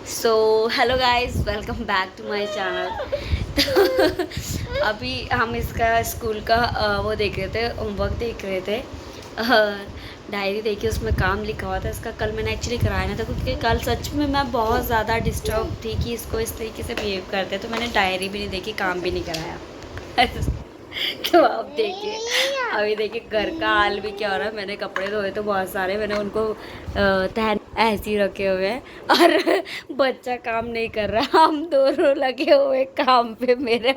So hello guys, welcome back to my channel. तो अभी हम इसका स्कूल का वो देख रहे थे, होमवर्क देख रहे थे। डायरी देखी, उसमें काम लिखा हुआ था इसका। कल मैंने एक्चुअली कराया ना था क्योंकि कल सच में मैं बहुत ज़्यादा डिस्टर्ब थी कि इसको इस तरीके से बिहेव करते, तो मैंने डायरी भी नहीं देखी, काम भी नहीं कराया। तो आप देखिए, अभी देखिए घर का हाल भी क्या हो रहा है। मैंने कपड़े धोए तो बहुत सारे, मैंने उनको तहन ऐसे ही रखे हुए हैं और बच्चा काम नहीं कर रहा। हम दोनों लगे हुए काम पे। मेरे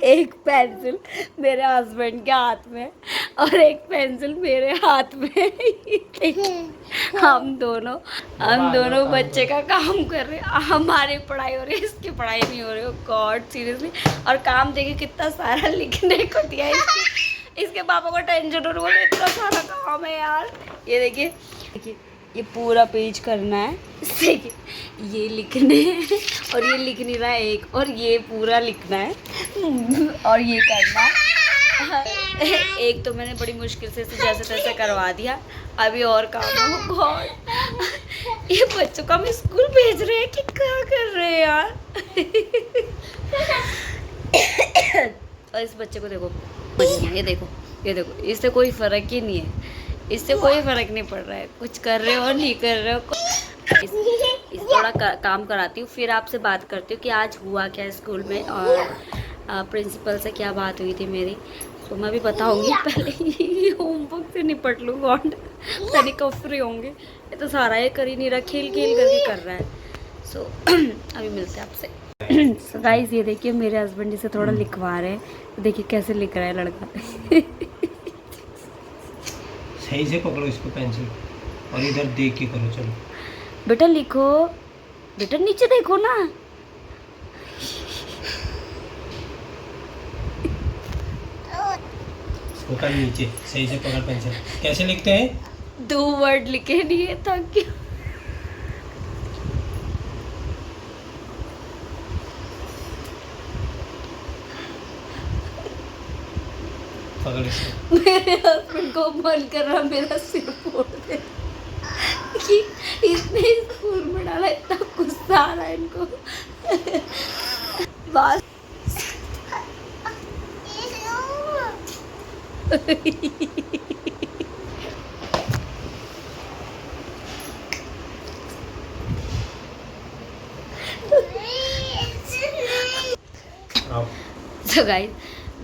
एक पेंसिल मेरे हस्बैंड के हाथ में और एक पेंसिल मेरे हाथ में। हम दोनों बच्चे का काम कर रहे हैं। हमारी पढ़ाई हो रही है, इसकी पढ़ाई नहीं हो रही है। God seriously. और काम देखिए कितना सारा लिखने को दिया है इसके पापा को टेंशन हो रही है, इतना सारा काम है यार। ये देखिए ये पूरा पेज करना है। देखिए ये लिखने हैं और ये लिख नहीं रहा है एक, और ये पूरा लिखना है और ये करना है। एक तो मैंने बड़ी मुश्किल से जैसे तैसे करवा दिया, अभी और काम है। गॉड, ये बच्चों को हम स्कूल भेज रहे हैं कि क्या कर रहे हैं यार। और इस बच्चे को देखो, ये देखो इससे कोई फर्क ही नहीं है, इससे कोई फर्क नहीं पड़ रहा है, कुछ कर रहे हो नहीं कर रहे हो। इस थोड़ा काम कराती हूँ, फिर आपसे बात करती हूँ कि आज हुआ क्या स्कूल में और प्रिंसिपल से क्या बात हुई थी मेरी। तो मैं भी बताऊँगी, पहले ही होमवर्क से निपट लूँ। गॉड, पता नहीं कब फ्री होंगे। ये तो सारा ये कर ही नहीं रहा, खेल खेल करके कर रहा है। सो अभी मिलते हैं आपसे। सो गाइस, ये देखिए मेरे हस्बैंड जिसे थोड़ा लिखवा रहे हैं, तो देखिए कैसे लिख रहा है लड़का। सही से पकड़ो इसको पेंसिल और इधर देख के करो। चलो बेटा लिखो, बेटा नीचे देखो ना। छोटा नीचे सही से पकड़ पेंसिल। कैसे लिखते हैं? 2 वर्ड लिखे नहीं है, थैंक यू। पकड़ इसको। मेरे हस्बैंड को मन कर रहा मेरा सिर फोड़ दे कि इसने स्कूल में डाला, इतना गुस्सा आ रहा है इनको। बस आओ। तो गाइस,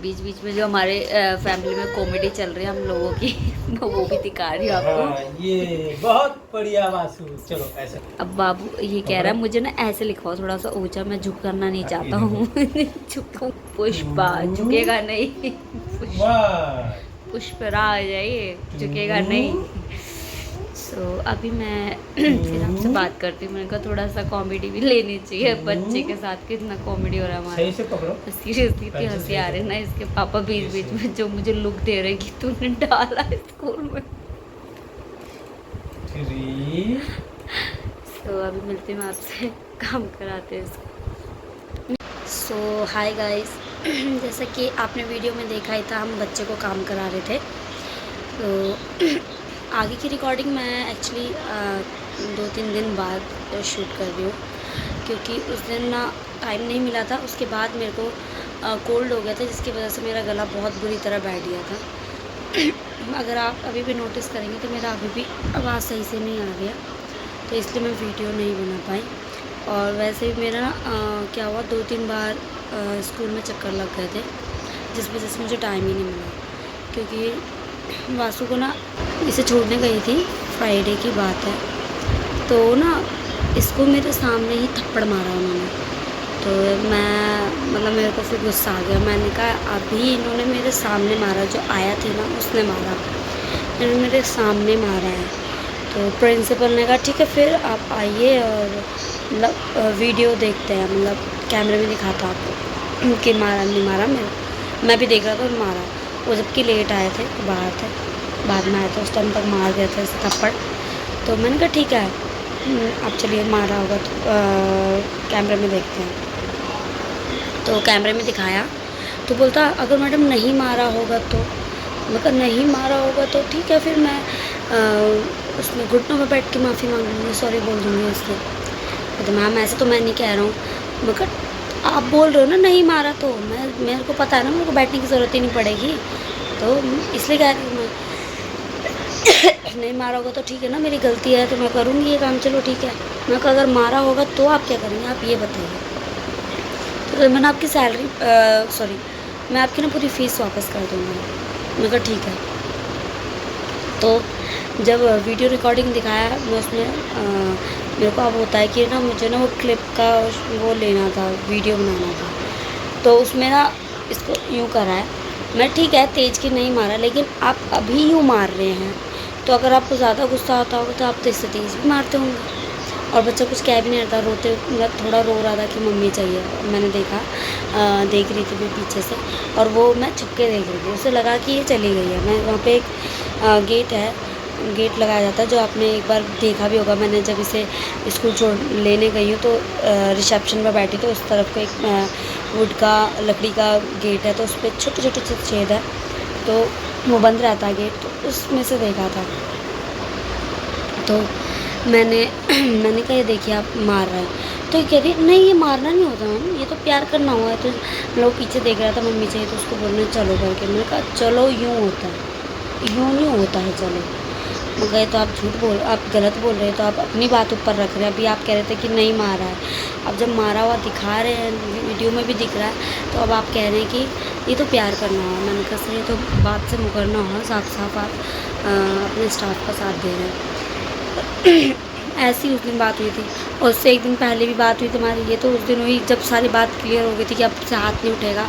बीच बीच में जो हमारे फैमिली में कॉमेडी चल रही है हम लोगों की, मैं वो भी दिखा रही हूँ आपको। हाँ, ये बहुत बढ़िया वासु। चलो ऐसे। अब बाबू ये कह रहा है मुझे ना ऐसे लिखवाओ, थोड़ा सा ऊंचा, मैं झुक करना नहीं चाहता हूँ। झुकूं, पुष्पा झुकेगा नहीं। वाह, पुष्पराज है ये, झुकेगा नहीं। सो अभी मैं फिर आपसे बात करती हूँ। मैंने कहा थोड़ा सा कॉमेडी भी लेनी चाहिए, बच्चे के साथ कितना कॉमेडी हो रहा है हमारा। सही से पकड़ो। सीरियसली इतनी हंसी आ रही है ना इसके पापा बीच बीच में जो मुझे लुक दे रहे कि तूने डाला है स्कूल में। 3 सो अभी मिलती हूँ आपसे, काम कराते हैं इसको। सो हाय गाइस, जैसा कि आपने वीडियो में देखा ही था, हम बच्चे को काम करा रहे थे। तो आगे की रिकॉर्डिंग मैं एक्चुअली 2-3 दिन बाद शूट कर रही हूँ, क्योंकि उस दिन ना टाइम नहीं मिला था। उसके बाद मेरे को कोल्ड हो गया था, जिसकी वजह से मेरा गला बहुत बुरी तरह बैठ गया था। अगर आप अभी भी नोटिस करेंगे तो मेरा अभी भी आवाज़ सही से नहीं आ रही है, तो इसलिए मैं वीडियो नहीं बना पाई। और वैसे भी मेरा क्या हुआ, 2-3 बार स्कूल में चक्कर लग गए थे, जिस वजह से मुझे टाइम ही नहीं मिला। क्योंकि वासु को ना इसे छोड़ने गई थी, फ्राइडे की बात है, तो ना इसको मेरे सामने ही थप्पड़ मारा उन्होंने। तो मैं मतलब मेरे को फिर गुस्सा आ गया। मैंने कहा अभी इन्होंने मेरे सामने मारा, जो आया थे ना उसने मारा, इन्होंने मेरे सामने मारा है। तो प्रिंसिपल ने कहा ठीक है फिर आप आइए और मतलब वीडियो देखते हैं, मतलब कैमरे में दिखाता आपको कि मारा नहीं मारा। मैं भी देख रहा था और मारा। वो जबकि लेट आए थे, बाहर थे, बाद में आए थे, उस टाइम तक मार गए थे इसे थप्पड़। तो मैंने कहा ठीक है अब चलिए, मारा होगा तो कैमरे में देखते हैं। तो कैमरे में दिखाया तो बोलता अगर मैडम नहीं मारा होगा तो, मैं कहा नहीं मारा होगा तो ठीक है, फिर मैं उसमें घुटनों में बैठ के माफ़ी मांग लूँगी, सॉरी बोल दूँगी उसको। तो मैम ऐसे तो मैं नहीं कह रहा हूँ, मगर आप बोल रहे हो ना नहीं मारा, तो मेरे को पता है ना, मेरे को बैठने की ज़रूरत ही नहीं पड़ेगी, तो इसलिए कह रही हूँ मैं। नहीं मारा होगा तो ठीक है ना, मेरी गलती है तो मैं करूँगी ये काम, चलो ठीक है। मैं कहा अगर मारा होगा तो आप क्या करेंगे, आप ये बताइए। तो मैंने आपकी सैलरी सॉरी मैं आपकी ना पूरी फ़ीस वापस कर दूँगी। मैं कहा ठीक है। तो जब वीडियो रिकॉर्डिंग दिखाया मैं उसमें मेरे को अब होता है कि ना मुझे ना वो क्लिप का वो लेना था, वीडियो बनाना था, तो उसमें ना इसको यूँ करा है। मैं ठीक है तेज़ की नहीं मारा, लेकिन आप अभी यूँ मार रहे हैं, तो अगर आपको ज़्यादा गुस्सा आता होगा तो आप तो इससे तेज़ भी मारते होंगे। और बच्चा कुछ कह भी नहीं रहा था, रोते मतलब थोड़ा रो रहा था कि मम्मी चाहिए। मैंने देखा देख रही थी मैं पीछे से, और वो मैं छुप के देख रही थी, उसे लगा कि ये चली गई है। मैं वहाँ पे एक गेट है, गेट लगाया जाता है, जो आपने एक बार देखा भी होगा। मैंने जब इसे स्कूल छोड़ लेने गई हूँ तो रिसेप्शन में बैठी, तो उस तरफ को एक वुड का लकड़ी का गेट है, तो उस पर छोटे छोटे से छेद है, तो वो बंद रहता है गेट, तो उसमें से देखा था। तो मैंने मैंने कहा ये देखिए आप मार रहा है, तो ये कह रही नहीं ये मारना नहीं होता मैम, ये तो प्यार करना हुआ है। तो लोग पीछे देख रहा था, मम्मी चाहिए, तो उसको बोलने चलो करके। मैंने कहा चलो यूँ होता है, यूँ नहीं होता है चलो। मैं गए तो आप झूठ बोल, आप गलत बोल रहे हैं, तो आप अपनी बात ऊपर रख रहे हैं। अभी आप कह रहे थे कि नहीं मारा है, अब जब मारा हुआ दिखा रहे हैं, वीडियो में भी दिख रहा है, तो अब आप कह रहे हैं कि ये तो प्यार करना हुआ। मैंने कहा सर ये तो बात से मुकरना हुआ, साफ साफ आप अपने स्टाफ का साथ दे रहे हैं। ऐसी उस दिन बात हुई थी, और उससे एक दिन पहले भी बात हुई तुम्हारी। ये तो उस दिन हुई जब सारी बात क्लियर हो गई थी कि अब से हाथ नहीं उठेगा,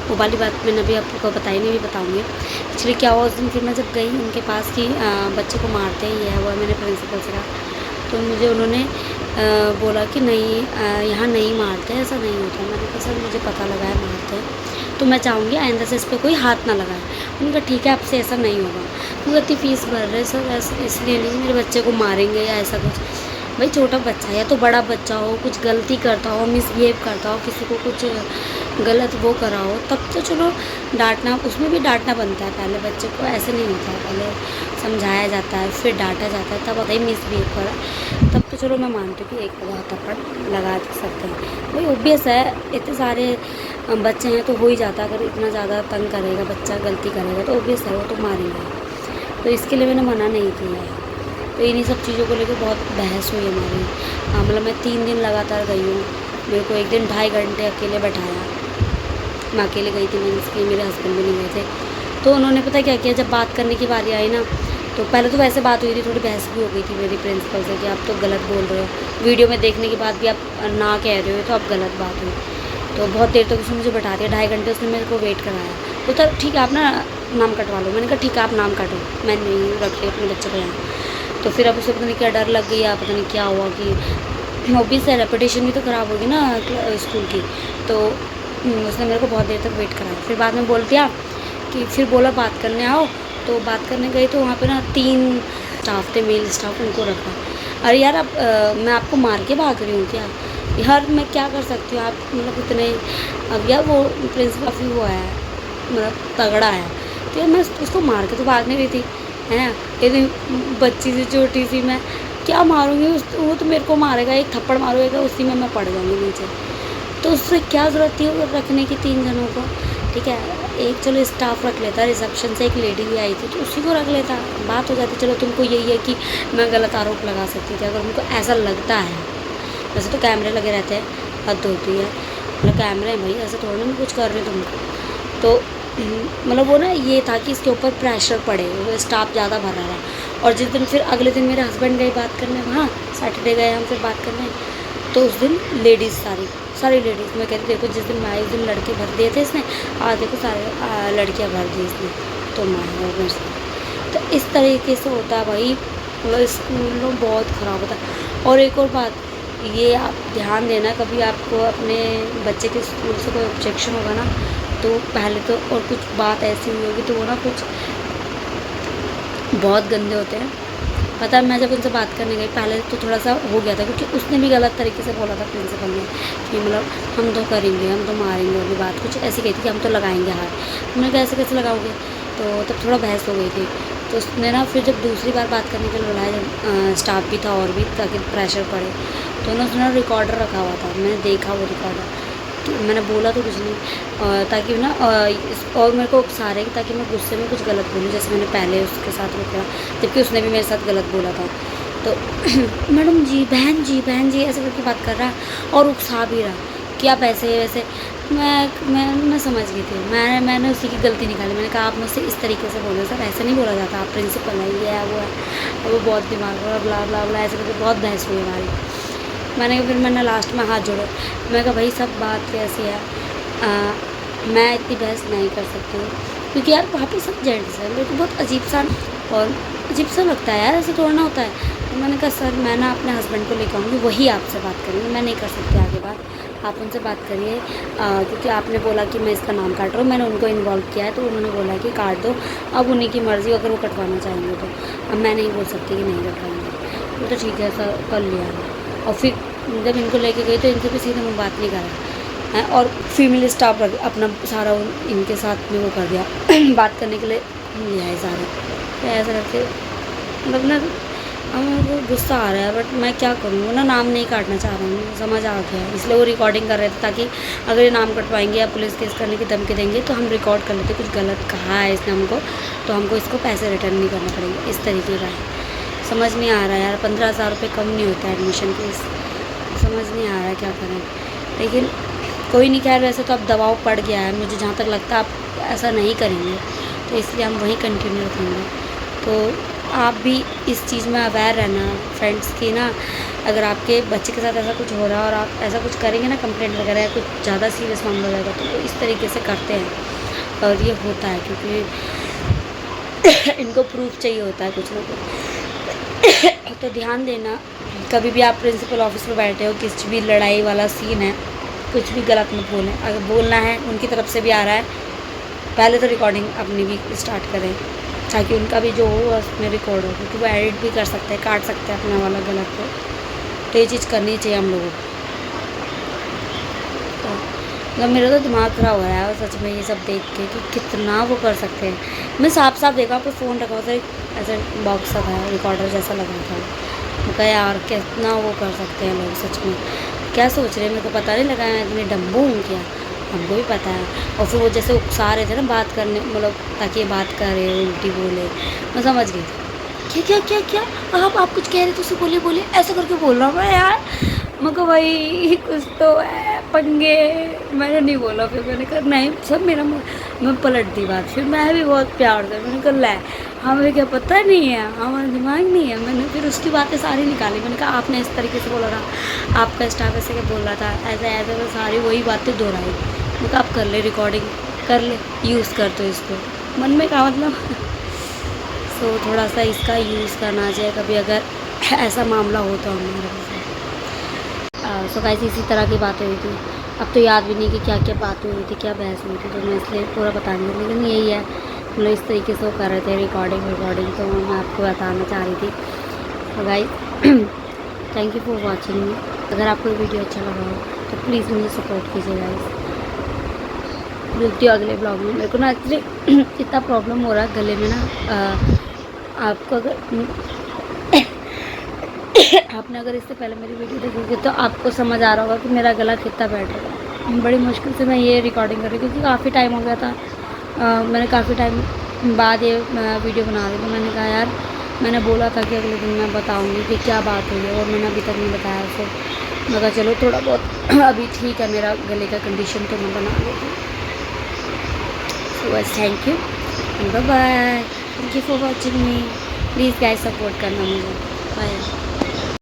वो वाली बात मैंने अभी आपको बताई नहीं, भी बताऊँगी। एक्चुअली क्या हुआ उस दिन, फिर मैं जब गई उनके पास कि बच्चे को मारते ही है, वो मैंने प्रिंसिपल से कहा, तो मुझे उन्होंने बोला कि नहीं यहाँ नहीं मारते, ऐसा नहीं होता। मैंने कहा सर मुझे पता लगा है मारते हैं, तो मैं चाहूँगी आइंदा से इस पर कोई हाथ ना लगाए। उनका ठीक है आपसे ऐसा नहीं होगा। वो इतनी फ़ीस भर रहे सर, ऐसे इसलिए नहीं मेरे बच्चे को मारेंगे या ऐसा कुछ। भाई छोटा बच्चा है या तो बड़ा बच्चा हो, कुछ गलती करता हो, मिसबिहेव करता हो, किसी को कुछ गलत वो करा हो, तब तो चलो डांटना, उसमें भी डांटना बनता है। पहले बच्चे को ऐसे नहीं होता है, पहले समझाया जाता है, फिर डांटा जाता है, तब होता है मिसबिहेव करा, तब तो चलो मैं मानती हूँ कि एक आधा थप्पड़ लगा सकते हैं। भाई ओबियस है, इतने सारे बच्चे हैं तो हो ही जाता है। अगर इतना ज़्यादा तंग करेगा बच्चा, गलती करेगा, तो ओबियस है वो तो मारेंगे। तो इसके लिए मैंने मना नहीं किया है। तो इन्हीं सब चीज़ों को लेकर बहुत बहस हुई हमारी। मतलब मैं 3 दिन लगातार गई हूँ, मेरे को एक दिन 2.5 घंटे अकेले बैठाया। मैं अकेले गई थी, मैंने इसके मेरे हस्बैंड भी नहीं गए थे। तो उन्होंने पता क्या किया, जब बात करने की बारी आई ना, तो पहले तो वैसे बात हुई थी, थोड़ी बहस भी हो गई थी मेरी प्रिंसिपल से कि आप तो गलत बोल रहे हो, वीडियो में देखने के बाद भी आप ना कह रहे हो, तो आप गलत बात हुई। तो बहुत देर तक उसने मुझे बैठा दिया, 2.5 घंटे उसने मेरे को वेट कराया। तो तब ठीक है आप ना नाम कटवा लो। मैंने कहा ठीक है आप नाम काटो, मैं नहीं रख लिया अपने बच्चे को यहाँ। तो फिर अब उसे पता नहीं क्या डर लग गई या पता नहीं क्या हुआ कि ऑब्वियस है रेपुटेशन भी तो ख़राब होगी ना स्कूल की। तो उसने मेरे को बहुत देर तक वेट कराया। फिर बाद में बोल दिया कि फिर बोला बात करने आओ। तो बात करने गई तो वहाँ पे ना 3 स्टाफ थे, मेल स्टाफ, उनको रखा। अरे यार अब मैं आपको मार के भाग रही हूँ क्या यार, मैं क्या कर सकती हूँ। आप मतलब इतने, अब यार वो प्रिंसिपल भी वो है, मतलब तगड़ा है, तो यार मैं उसको मार के तो भाग नहीं रही थी, है ना। यदि बच्ची सी छोटी सी मैं क्या मारूंगी, वो तो मेरे को मारेगा, एक थप्पड़ मारूंगा उसी में मैं पड़ जाऊंगी नीचे। तो उससे क्या ज़रूरत थी रखने की 3 जनों को। ठीक है एक चलो स्टाफ रख लेता, रिसेप्शन से एक लेडी भी आई थी तो उसी को रख लेता, बात हो जाती। चलो तुमको यही है कि मैं गलत आरोप लगा सकती थी, अगर उनको ऐसा लगता है। वैसे तो कैमरे लगे रहते हैं, हद होती है, मतलब कैमरे हैं भाई, ऐसे थोड़ा ना कुछ कर रहे तुमको। तो मतलब वो ना ये था कि इसके ऊपर प्रेशर पड़े, वो स्टाफ ज़्यादा भर रहा है। और जिस दिन फिर अगले दिन मेरे हस्बैंड गए बात करने, वहाँ सैटरडे गए हम फिर बात करने, तो उस दिन लेडीज़ सारी लेडीज़, मैं कहती देखो जिस दिन मैं आई उस दिन लड़के भर दिए थे इसने, आज देखो सारे लड़कियाँ भर दी इसने, तो मैं मेरे से। तो इस तरीके से होता है भाई, मतलब स्कूल में बहुत ख़राब होता है। और एक और बात ये आप ध्यान देना, कभी आपको अपने बच्चे के स्कूल से कोई ऑब्जेक्शन होगा ना, तो पहले तो और कुछ बात ऐसी हुई होगी तो वो ना कुछ बहुत गंदे होते हैं। पता है मैं जब उनसे बात करने गई पहले तो थोड़ा सा हो गया था, क्योंकि उसने भी गलत तरीके से बोला था प्रिंसिपल ने कि मतलब हम तो करेंगे, हम तो मारेंगे, अभी बात कुछ ऐसी कही थी कि हम तो लगाएंगे हाथ। मैंने कहा ऐसे कैसे लगाओगे, तो तब थोड़ा बहस हो गई थी। तो उसने ना फिर जब दूसरी बार बात करने के लिए बुलाया, जब स्टाफ भी था और भी, ताकि प्रेशर पड़े, तो ना उसने रिकॉर्डर रखा हुआ था, मैंने देखा वो रिकॉर्डर, मैंने बोला तो कुछ नहीं, ताकि ना और मेरे को उकसा रहे ताकि मैं गुस्से में कुछ गलत बोलूँ, जैसे मैंने पहले उसके साथ रोका, जबकि उसने भी मेरे साथ गलत बोला था। तो मैडम जी, बहन जी ऐसे करके बात कर रहा और उकसा भी रहा कि आप ऐसे वैसे। मैं समझ गई थी, मैंने उसी की गलती निकाली। मैंने कहा आप मुझसे इस तरीके से बोले सर, ऐसे नहीं बोला जाता, आप प्रिंसिपल है, ये है वो है। और वो बहुत दिमाग और ब्ला ब्ला ब्ला ऐसे करके बहुत बहस हुई हमारी। मैंने लास्ट में हाथ जोड़े, मैं कहा भाई सब बात कैसी है, मैं इतनी बहस नहीं कर सकती हूँ, क्योंकि यार वहाँ पे सब जेंट्स हैं। मेरे को बहुत अजीब सा लगता है यार, ऐसे तोड़ना होता है। तो मैंने कहा सर मैं ना अपने हस्बैंड को लेकर आऊँगी, वही आपसे बात करेंगे, मैं नहीं कर सकती आगे बात, आप उनसे बात करिए, क्योंकि आपने बोला कि मैं इसका नाम काट रहा हूँ, मैंने उनको इन्वॉल्व किया है, तो उन्होंने बोला कि काट दो, अब उन्हीं की मर्ज़ी, अगर वो कटवाना चाहेंगे तो। अब मैं नहीं बोल सकती कि नहीं कटवाएंगे। तो ठीक है सर, कर लिया। और फिर जब इनको लेके गई तो इनसे भी सीधे मैं बात नहीं करा, और फीमेल स्टाफ अपना सारा इनके साथ में वो कर दिया बात करने के लिए लिया है सारे। तो ऐसा करके मतलब ना मुझे गुस्सा आ रहा है, बट मैं क्या करूँ, वो ना नाम नहीं काटना चाह रहा हूँ, समझ आ गया, इसलिए वो रिकॉर्डिंग कर रहे थे, ताकि अगर ये नाम कटवाएंगे या पुलिस केस करने की धमकी देंगे तो हम रिकॉर्ड कर लेते, कुछ गलत कहा है इसने हमको, तो हमको इसको पैसे रिटर्न नहीं करना पड़ेगा, इस तरीके का है। समझ नहीं आ रहा है यार, 15,000 रुपये कम नहीं होता है एडमिशन फीस, समझ नहीं आ रहा है क्या करें। लेकिन कोई नहीं, खैर वैसे तो अब दबाव पड़ गया है, मुझे जहाँ तक लगता है आप ऐसा नहीं करेंगे, तो इसलिए हम वहीं कंटिन्यू रखेंगे। तो आप भी इस चीज़ में अवेयर रहना फ्रेंड्स की ना, अगर आपके बच्चे के साथ ऐसा कुछ हो रहा है और आप ऐसा कुछ करेंगे ना, कंप्लेंट वगैरह या कुछ ज़्यादा सीरियस मामला हो जाएगा, तो इस तरीके से करते हैं और ये होता है, क्योंकि इनको प्रूफ चाहिए होता है कुछ ना कुछ। तो ध्यान देना, कभी भी आप प्रिंसिपल ऑफिस में बैठे हो, किसी भी लड़ाई वाला सीन है, कुछ भी गलत मत बोलें। अगर बोलना है, उनकी तरफ से भी आ रहा है, पहले तो रिकॉर्डिंग अपनी भी स्टार्ट करें, ताकि उनका भी जो हो उसमें रिकॉर्ड हो, क्योंकि वो एडिट भी कर सकते हैं, काट सकते हैं अपना वाला गलत को। तो ये चीज़ करनी चाहिए हम लोगों को। तो मतलब मेरा तो दिमाग खराब हो रहा है सच में ये सब देख के, कि कितना वो कर सकते हैं। मैं साफ देखा, पर फ़ोन रखा हुआ था, ऐसे बॉक्स सा था, रिकॉर्डर जैसा लग रहा था। मैं कहा यार कितना वो कर सकते हैं लोग, सच में क्या सोच रहे हैं, मेरे को पता नहीं लगा, मैं इतनी डम्बू हूँ क्या, हमको भी पता है। और फिर वो जैसे उकसा रहे थे ना बात करने, मतलब ताकि ये बात करे, उल्टी बोले, मैं समझ गई थी क्या क्या क्या क्या आप कुछ कह रहे थे, उसे बोले ऐसा करके बोल रहा हूँ मैं यार। मैं कहा भाई कुछ तो है पंगे, मैंने नहीं बोला। फिर मैंने कहा नहीं सब मेरा मैं पलट दी बात, फिर मैं भी बहुत प्यार से मैंने कहा लै हमें क्या पता नहीं है, हमारा दिमाग नहीं है। मैंने फिर उसकी बातें सारी निकाली, मैंने कहा आपने इस तरीके से बोला था, आपका स्टाफ ऐसे क्या बोल रहा था, ऐसा ऐसा, तो सारी वही बातें दोहराई। मैंने कहा आप कर ले, रिकॉर्डिंग कर ले, यूज़ कर दो इसको, मन में कहा मतलब। सो थोड़ा सा इसका यूज़ करना चाहिए कभी अगर ऐसा मामला हो तो हमारे साथ। सो गाइस इसी तरह की बातें हुई थी, अब तो याद भी नहीं कि क्या क्या बातें हुई थी, क्या बहस हुई थी, तो मैं इसलिए पूरा बता नहीं, लेकिन यही है मतलब इस तरीके से वो कर रहे थे रिकॉर्डिंग, तो मैं आपको बताना चाह रही थी। तो guys thank you for watching मी। अगर आपको वीडियो अच्छा लगा हो तो प्लीज़ मुझे सपोर्ट कीजिए गाइस। मिलती हूँ अगले ब्लॉग में। मेरे को ना एक्चुअली इतना प्रॉब्लम हो रहा है गले में ना, आपको अगर आपने अगर इससे पहले मेरी वीडियो देखोगे तो आपको समझ आ रहा होगा कि मेरा गला कितना बैठ रहा है। बड़ी मुश्किल से मैं ये रिकॉर्डिंग कर रही हूँ, क्योंकि काफ़ी टाइम हो गया था, मैंने काफ़ी टाइम बाद ये वीडियो बना रही। तो मैंने कहा यार, मैंने बोला था कि अगले दिन मैं बताऊँगी कि क्या बात हुई है, और मैंने अभी तक नहीं बताया उसे। मैं कहा चलो थोड़ा बहुत अभी ठीक है मेरा गले का कंडीशन, तो मैं बना लेती। सो बस thank you, bye bye, thank you for watching me. Please guys support करना मुझे, बाय।